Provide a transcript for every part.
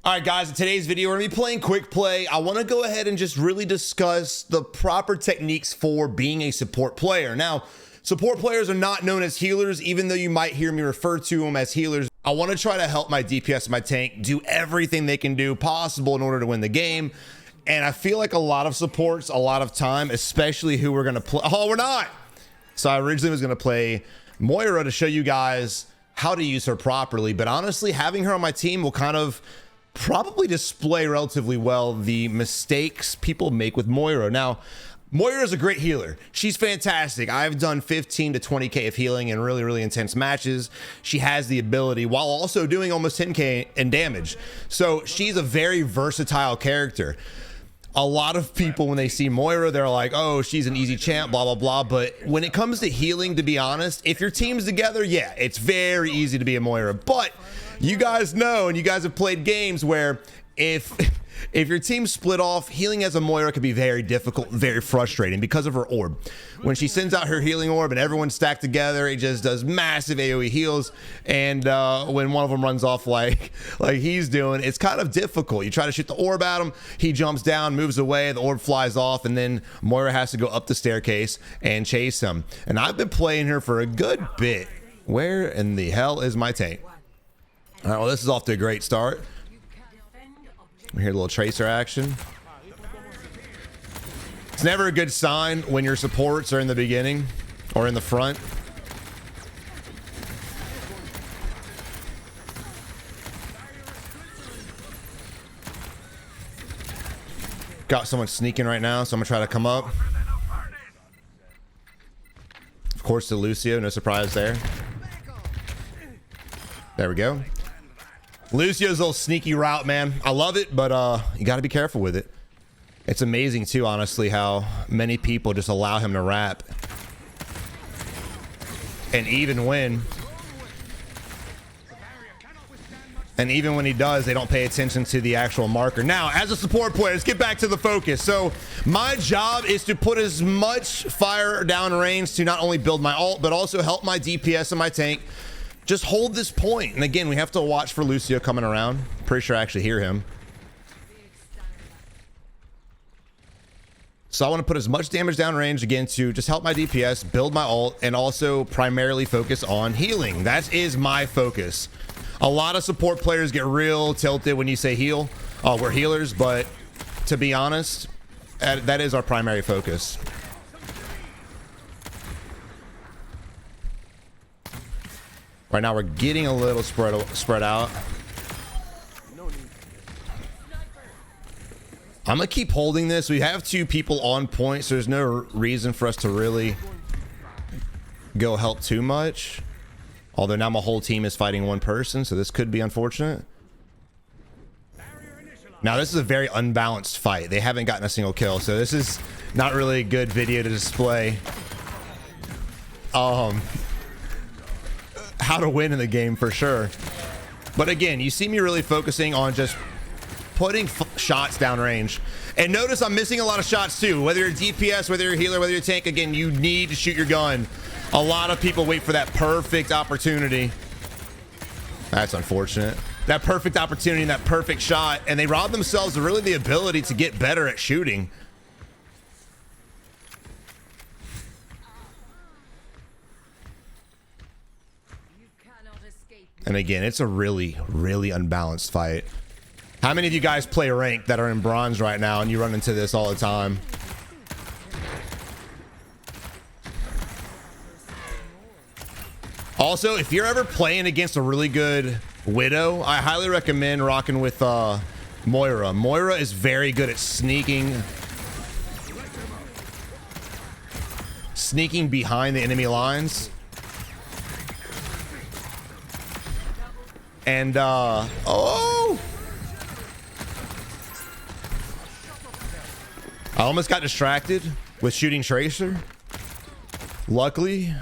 All right, guys, in today's video, we're gonna be playing quick play. I wanna go ahead and just really discuss the proper techniques for being a support player. Now, support players are not known as healers, even though you might hear me refer to them as healers. I wanna try to help my DPS and my tank do everything they can do possible in order to win the game. And I feel like a lot of supports, a lot of time, especially who we're gonna play. Oh, we're not. So I originally was gonna play Moira to show you guys how to use her properly. But honestly, having her on my team will kind of probably display relatively well the mistakes people make with Moira. Now, Moira is a great healer. She's fantastic. I've done 15 to 20K of healing in really intense matches. She has the ability while also doing almost 10K in damage. So she's a very versatile character. A lot of people, when they see Moira, they're like, oh, she's an easy champ, blah, blah, blah. But when it comes to healing, to be honest, if your team's together, yeah, it's very easy to be a Moira. But you guys know, and you guys have played games where if your team's split off, healing as a Moira could be very difficult, very frustrating because of her orb. When she sends out her healing orb and everyone's stacked together, it just does massive AoE heals. And when one of them runs off like he's doing, it's kind of difficult. You try to shoot the orb at him, he jumps down, moves away, the orb flies off, and then Moira has to go up the staircase and chase him. And I've been playing her for a good bit. Where in the hell is my tank? All right, well, this is off to a great start. We hear a little tracer action. It's never a good sign when your supports are in the beginning or in the front. Got someone sneaking right now, so I'm gonna try to come up. Of course, to Lucio, no surprise there. There we go. Lucio's little sneaky route, man. I love it, but you got to be careful with it. It's amazing, too, honestly, how many people just allow him to wrap. And even when he does, they don't pay attention to the actual marker. Now, as a support player, let's get back to the focus. So my job is to put as much fire down range to not only build my ult, but also help my DPS and my tank just hold this point. And again, we have to watch for Lucio coming around. Pretty sure I actually hear him. So I want to put as much damage down range again to just help my DPS, build my ult, and also primarily focus on healing. That is my focus. A lot of support players get real tilted when you say heal. We're healers, but to be honest, that is our primary focus. Right now, we're getting a little spread out. I'm gonna keep holding this. We have two people on point, so there's no reason for us to really go help too much. Although now my whole team is fighting one person, so this could be unfortunate. Now, this is a very unbalanced fight. They haven't gotten a single kill, so this is not really a good video to display how to win in the game for sure. But again, you see me really focusing on just putting shots down range. And notice I'm missing a lot of shots too. Whether you're DPS, whether you're a healer, whether you're a tank, again, you need to shoot your gun. A lot of people wait for that perfect opportunity. That's unfortunate. That perfect opportunity and that perfect shot, and they rob themselves of really the ability to get better at shooting. And again, it's a really unbalanced fight. How many of you guys play rank that are in bronze right now and you run into this all the time? Also, if you're ever playing against a really good Widow, I highly recommend rocking with Moira. Moira is very good at sneaking behind the enemy lines. And oh, I almost got distracted with shooting tracer. Luckily,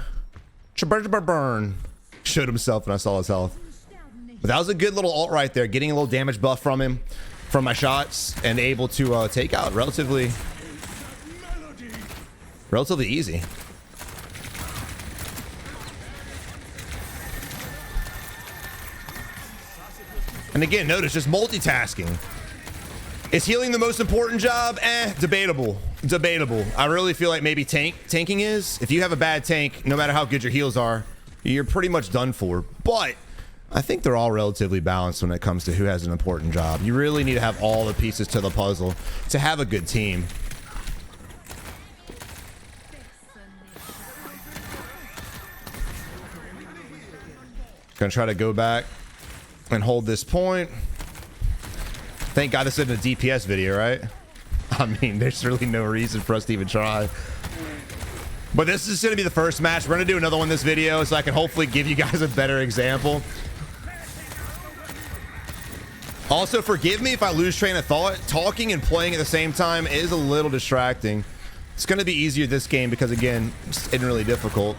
burn showed himself and I saw his health. But that was a good little ult right there, getting a little damage buff from him, from my shots, and able to take out relatively easy. And again, notice just multitasking. Is healing the most important job? Debatable. Debatable. I really feel like maybe tanking is. If you have a bad tank, no matter how good your heals are, you're pretty much done for. But I think they're all relatively balanced when it comes to who has an important job. You really need to have all the pieces to the puzzle to have a good team. Gonna try to go back and hold this point. Thank God this isn't a DPS video, right? I mean, there's really no reason for us to even try. But this is gonna be the first match. We're gonna do another one this video so I can hopefully give you guys a better example. Also, forgive me if I lose train of thought. Talking and playing at the same time is a little distracting. It's gonna be easier this game because, again, it's isn't really difficult.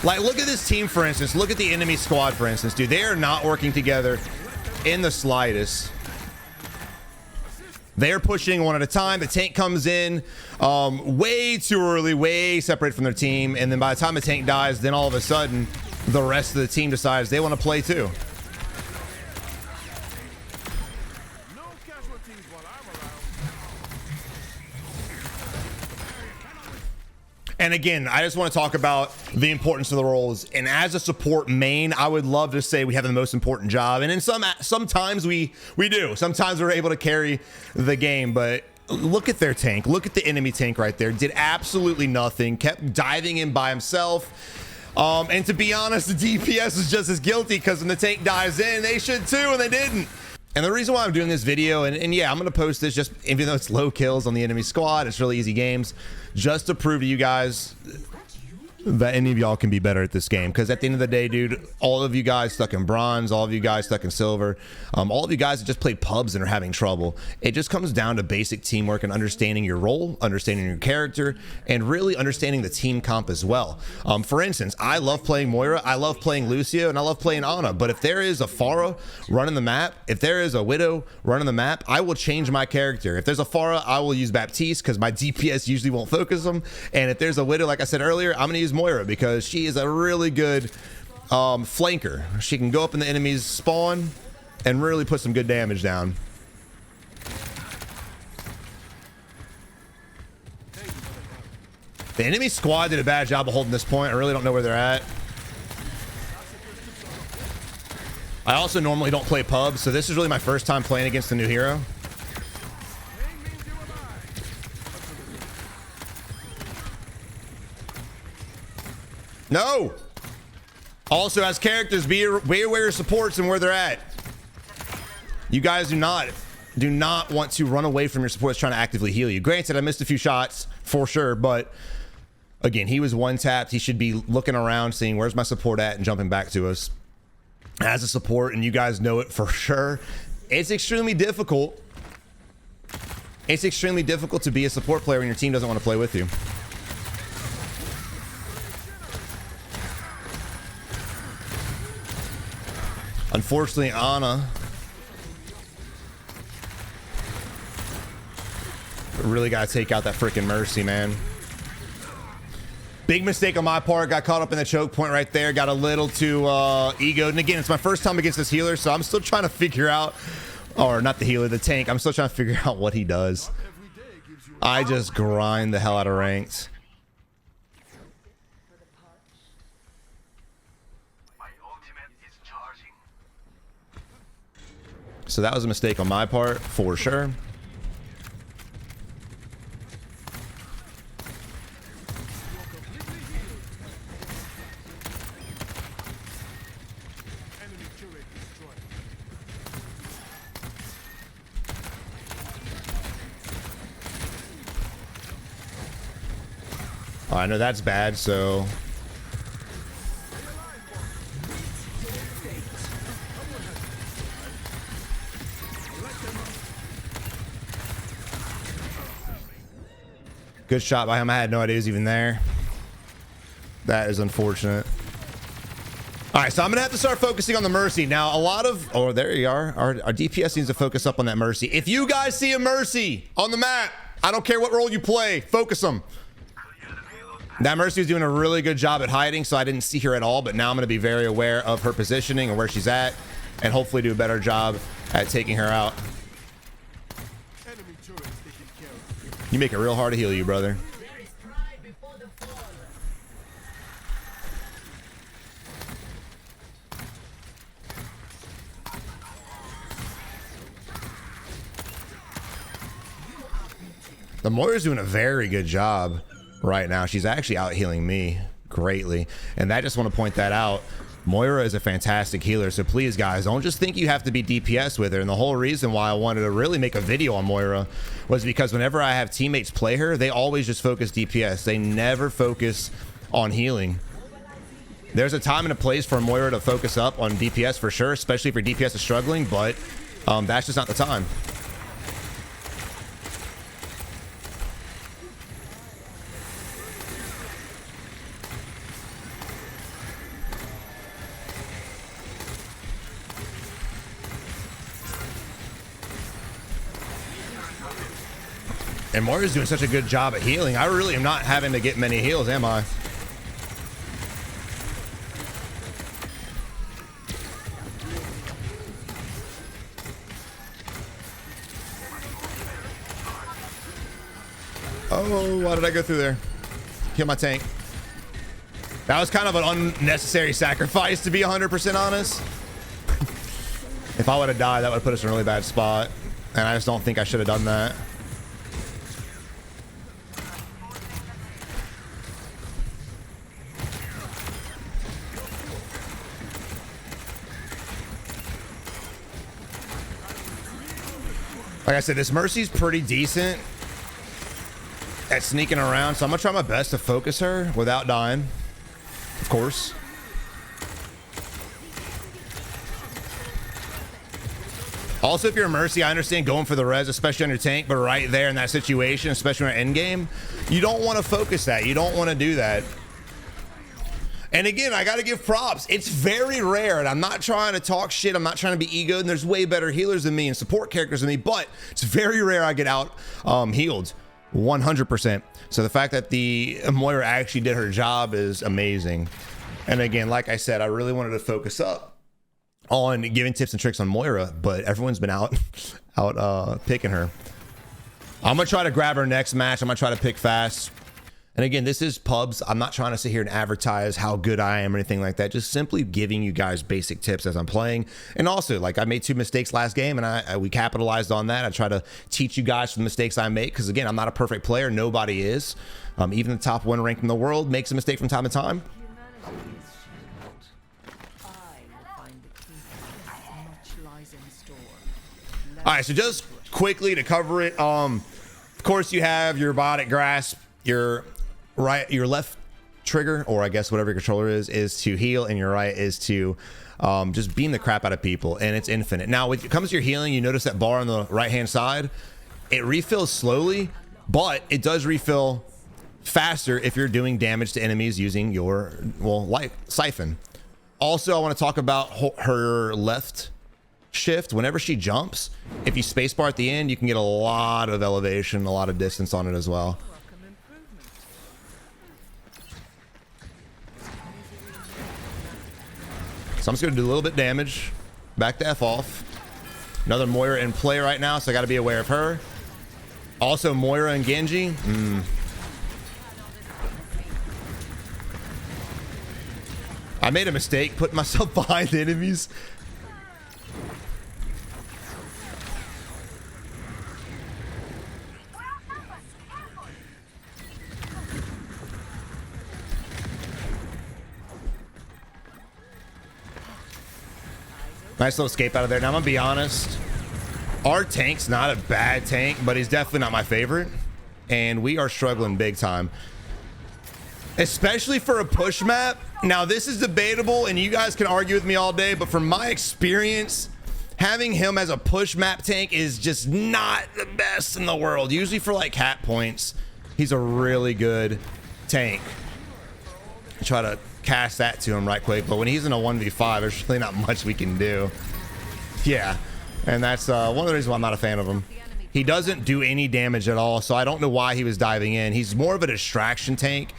Like, look at this team, for instance. Look at the enemy squad, for instance, dude. They are not working together in the slightest. They're pushing one at a time. The tank comes in way too early, way separated from their team. And then by the time the tank dies, then all of a sudden, the rest of the team decides they want to play too. And again, I just want to talk about the importance of the roles. And as a support main, I would love to say we have the most important job. And in sometimes we do. Sometimes we're able to carry the game. But look at their tank. Look at the enemy tank right there. Did absolutely nothing. Kept diving in by himself. And to be honest, the DPS is just as guilty because when the tank dives in, they should too, and they didn't. And the reason why I'm doing this video, and yeah, I'm going to post this just, even though it's low kills on the enemy squad, it's really easy games, just to prove to you guys that any of y'all can be better at this game. Because at the end of the day, dude, all of you guys stuck in bronze, all of you guys stuck in silver, all of you guys that just play pubs and are having trouble, it just comes down to basic teamwork and understanding your role, understanding your character, and really understanding the team comp as well. For instance, I love playing Moira, I love playing Lucio, and I love playing Ana, but if there is a Pharah running the map, if there is a Widow running the map, I will change my character. If there's a Pharah, I will use Baptiste because my DPS usually won't focus them. And if there's a Widow, like I said earlier, I'm going to use Moira because she is a really good flanker. She can go up in the enemy's spawn and really put some good damage down. The enemy squad did a bad job of holding this point. I really don't know where they're at. I also normally don't play pubs, so this is really my first time playing against a new hero. No! Also, as characters, be aware of supports and where they're at. You guys do not want to run away from your supports trying to actively heal you. Granted, I missed a few shots for sure, but again, he was one tapped. He should be looking around, seeing where's my support at and jumping back to us. As a support, and you guys know it for sure, it's extremely difficult. It's extremely difficult to be a support player when your team doesn't want to play with you. Unfortunately, Ana really got to take out that freaking Mercy, man. Big mistake on my part. Got caught up in the choke point right there. Got a little too egoed. And again, it's my first time against this healer, so I'm still trying to figure out, or not the healer, the tank. I'm still trying to figure out what he does. I just grind the hell out of ranks. So that was a mistake on my part, for sure. Oh, I know that's bad, so... Good shot by him. I had no idea he was even there. That is unfortunate. All right, so I'm gonna have to start focusing on the Mercy now. A lot of, oh, there you are. Our DPS needs to focus up on that Mercy. If you guys see a Mercy on the map, I don't care what role you play, focus them. That Mercy was doing a really good job at hiding, so I didn't see her at all, but now I'm going to be very aware of her positioning and where she's at, and hopefully do a better job at taking her out. You make it real hard to heal you, brother. The Moira's doing a very good job right now. She's actually out healing me greatly, and I just want to point that out. Moira is a fantastic healer, so please guys, don't just think you have to be DPS with her. And the whole reason why I wanted to really make a video on Moira was because whenever I have teammates play her, they always just focus DPS. They never focus on healing. There's a time and a place for Moira to focus up on DPS for sure, especially if your DPS is struggling, but that's just not the time. And Moira's doing such a good job at healing. I really am not having to get many heals, am I? Oh, why did I go through there? Kill my tank. That was kind of an unnecessary sacrifice, to be 100% honest. If I would have died, that would have put us in a really bad spot. And I just don't think I should have done that. Like I said, this Mercy's pretty decent at sneaking around, so I'm gonna try my best to focus her without dying, of course. Also, if you're a Mercy, I understand going for the res, especially on your tank, but right there in that situation, especially in end game, you don't want to focus that. You don't want to do that. And again, I got to give props. It's very rare, and I'm not trying to talk shit. I'm not trying to be ego, and there's way better healers than me and support characters than me, but it's very rare I get out healed 100%. So the fact that the Moira actually did her job is amazing. And again, like I said, I really wanted to focus up on giving tips and tricks on Moira, but everyone's been out picking her. I'm gonna try to grab her next match. I'm gonna try to pick fast. And again, this is pubs. I'm not trying to sit here and advertise how good I am or anything like that. Just simply giving you guys basic tips as I'm playing. And also, like, I made 2 mistakes last game, and we capitalized on that. I try to teach you guys from the mistakes I make, because again, I'm not a perfect player. Nobody is. Even the top 1 ranked in the world makes a mistake from time to time. All right, so just quickly to cover it. Of course, you have your robotic grasp. Your left trigger, or I guess whatever your controller is to heal, and your right is to just beam the crap out of people, and it's infinite. Now, when it comes to your healing, you notice that bar on the right-hand side, it refills slowly, but it does refill faster if you're doing damage to enemies using your, well, light siphon. Also, I want to talk about her left shift. Whenever she jumps, if you spacebar at the end, you can get a lot of elevation, a lot of distance on it as well. So I'm just gonna do a little bit of damage. Back the F off. Another Moira in play right now, so I gotta be aware of her. Also Moira and Genji. I made a mistake putting myself behind the enemies. Nice little escape out of there. Now I'm gonna be honest, our tank's not a bad tank, but he's definitely not my favorite, and we are struggling big time, especially for a push map. Now this is debatable, and you guys can argue with me all day, but from my experience, having him as a push map tank is just not the best in the world. Usually for like hat points, he's a really good tank. Try to cast that to him right quick, but when he's in a 1v5, there's really not much we can do. Yeah, and that's one of the reasons why I'm not a fan of him. He doesn't do any damage at all, so I don't know why he was diving in. He's more of a distraction tank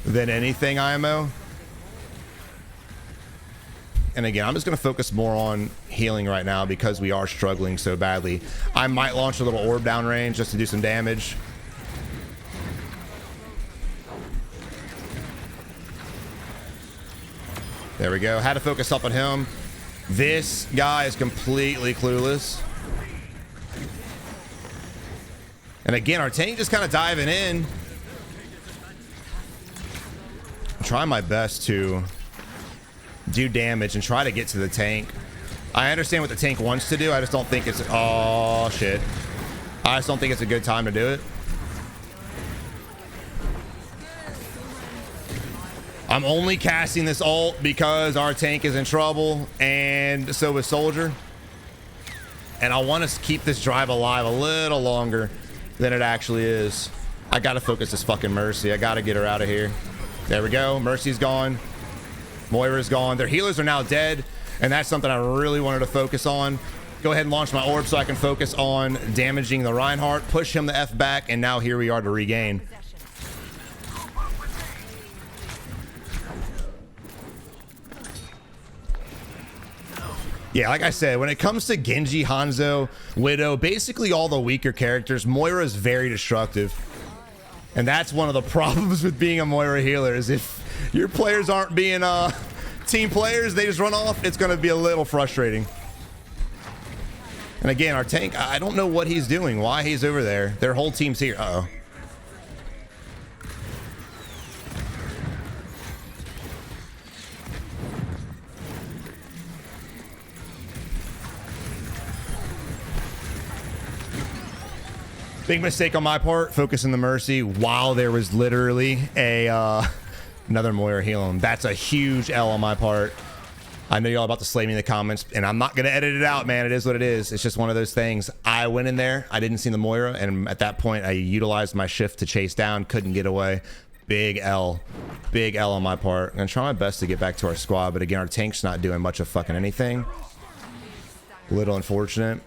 than anything, IMO. And again, I'm just going to focus more on healing right now because we are struggling so badly. I might launch a little orb downrange just to do some damage. There we go. Had to focus up on him. This guy is completely clueless. And again, our tank just kind of diving in. I'm trying my best to do damage and try to get to the tank. I understand what the tank wants to do. I just don't think it's... Oh, shit. I just don't think it's a good time to do it. I'm only casting this ult because our tank is in trouble, and so is Soldier. And I want to keep this drive alive a little longer than it actually is. I got to focus this fucking Mercy. I got to get her out of here. There we go. Mercy's gone. Moira's gone. Their healers are now dead, and that's something I really wanted to focus on. Go ahead and launch my orb so I can focus on damaging the Reinhardt, push him the F back, and now here we are to regain. Yeah, like I said, when it comes to Genji, Hanzo, Widow, basically all the weaker characters, Moira is very destructive. And that's one of the problems with being a Moira healer, is if your players aren't being team players, they just run off, it's going to be a little frustrating. And again, our tank, I don't know what he's doing, why he's over there. Their whole team's here. Uh-oh. Big mistake on my part, focusing the Mercy while there was literally a another Moira healing. That's a huge L on my part. I know y'all about to slay me in the comments, and I'm not going to edit it out, man. It is what it is. It's just one of those things. I went in there. I didn't see the Moira, and at that point, I utilized my shift to chase down. Couldn't get away. Big L. Big L on my part. I'm going to try my best to get back to our squad, but again, our tank's not doing much of fucking anything. A little unfortunate.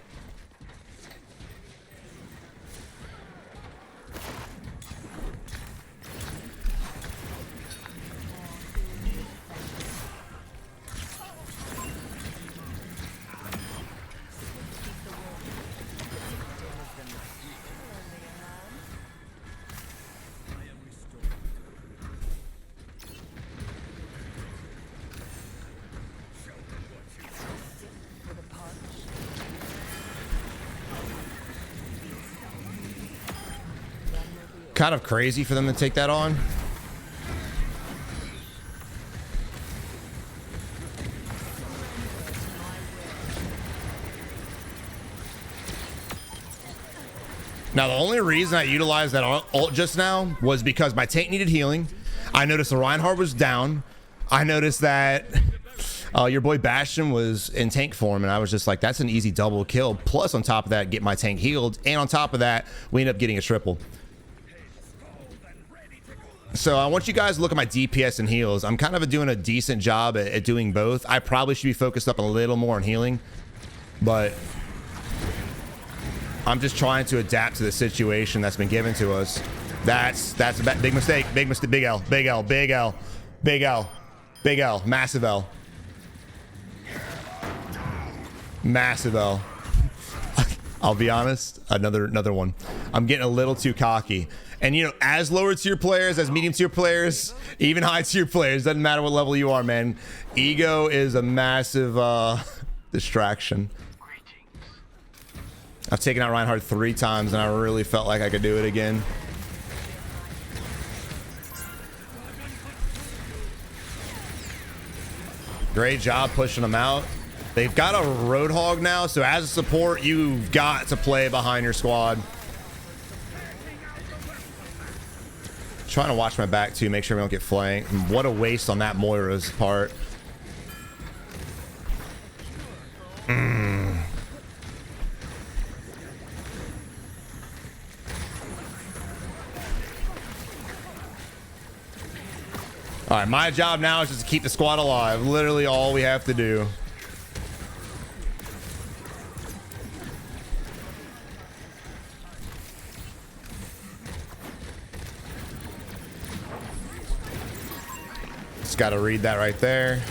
Kind of crazy for them to take that on. Now, the only reason I utilized that ult just now was because my tank needed healing. I noticed the Reinhardt was down. I noticed that your boy Bastion was in tank form, and I was just like, that's an easy double kill. Plus, on top of that, get my tank healed. And on top of that, we end up getting a triple. So I want you guys to look at my DPS and heals. I'm kind of doing a decent job at doing both. I probably should be focused up a little more on healing, but I'm just trying to adapt to the situation that's been given to us. That's a big mistake. Big mistake. Big L. Big L. Big L. Big L. Big L. Massive L. Massive L. I'll be honest. Another one. I'm getting a little too cocky. And, you know, as lower tier players, as medium tier players, even high tier players, doesn't matter what level you are, man. Ego is a massive distraction. I've taken out Reinhardt 3 times, and I really felt like I could do it again. Great job pushing them out. They've got a Roadhog now, so as a support, you've got to play behind your squad. Trying to watch my back too, make sure we don't get flanked. What a waste on that Moira's part. All right, my job now is just to keep the squad alive. Literally all we have to do. got to read that right there.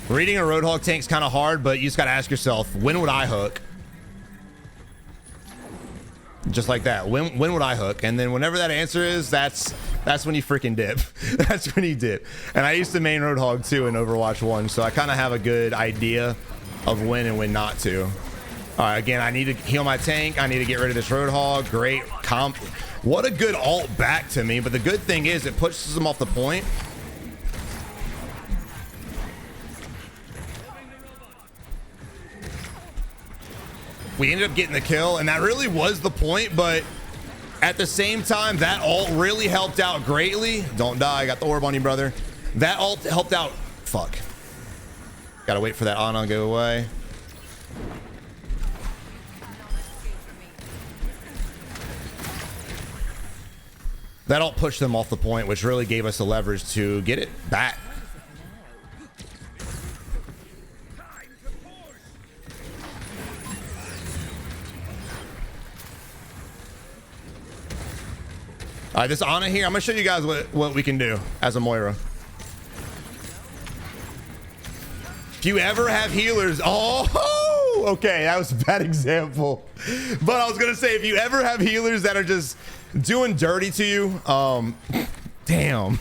Reading a Roadhog tank's kind of hard, but you just got to ask yourself, when would I hook? Just like that. When would I hook? And then whenever that answer is, that's when you freaking dip. That's when you dip. And I used to main Roadhog too in Overwatch 1, so I kind of have a good idea of when and when not to. All right, again, I need to heal my tank. I need to get rid of this Roadhog. Great comp. What a good ult back to me. But the good thing is it pushes them off the point. We ended up getting the kill, and that really was the point, but at the same time, that ult really helped out greatly. Don't die, got the orb on you, brother. That ult helped out. Fuck. Gotta wait for that Ana to go away. That ult pushed them off the point, which really gave us the leverage to get it back. All right, this Ana here, I'm gonna show you guys what we can do as a Moira. If you ever have healers, oh, okay, that was a bad example. But I was gonna say, if you ever have healers that are just doing dirty to you, damn.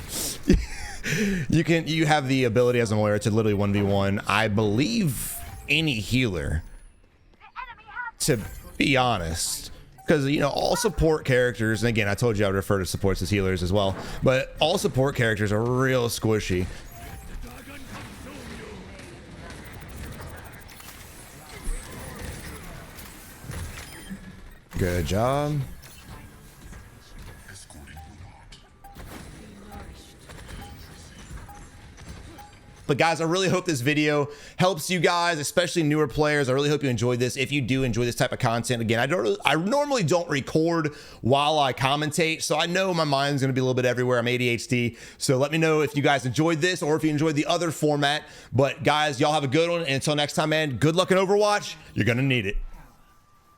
you have the ability as a Moira to literally 1v1, I believe, any healer, to be honest. Because, you know, all support characters, and again, I told you I would refer to supports as healers as well, but all support characters are real squishy. Good job. But guys, I really hope this video helps you guys, especially newer players. I really hope you enjoyed this. If you do enjoy this type of content, again, I normally don't record while I commentate, so I know my mind's gonna be a little bit everywhere. I'm ADHD, so let me know if you guys enjoyed this or if you enjoyed the other format. But guys, y'all have a good one, and until next time, man, good luck in Overwatch. You're gonna need it.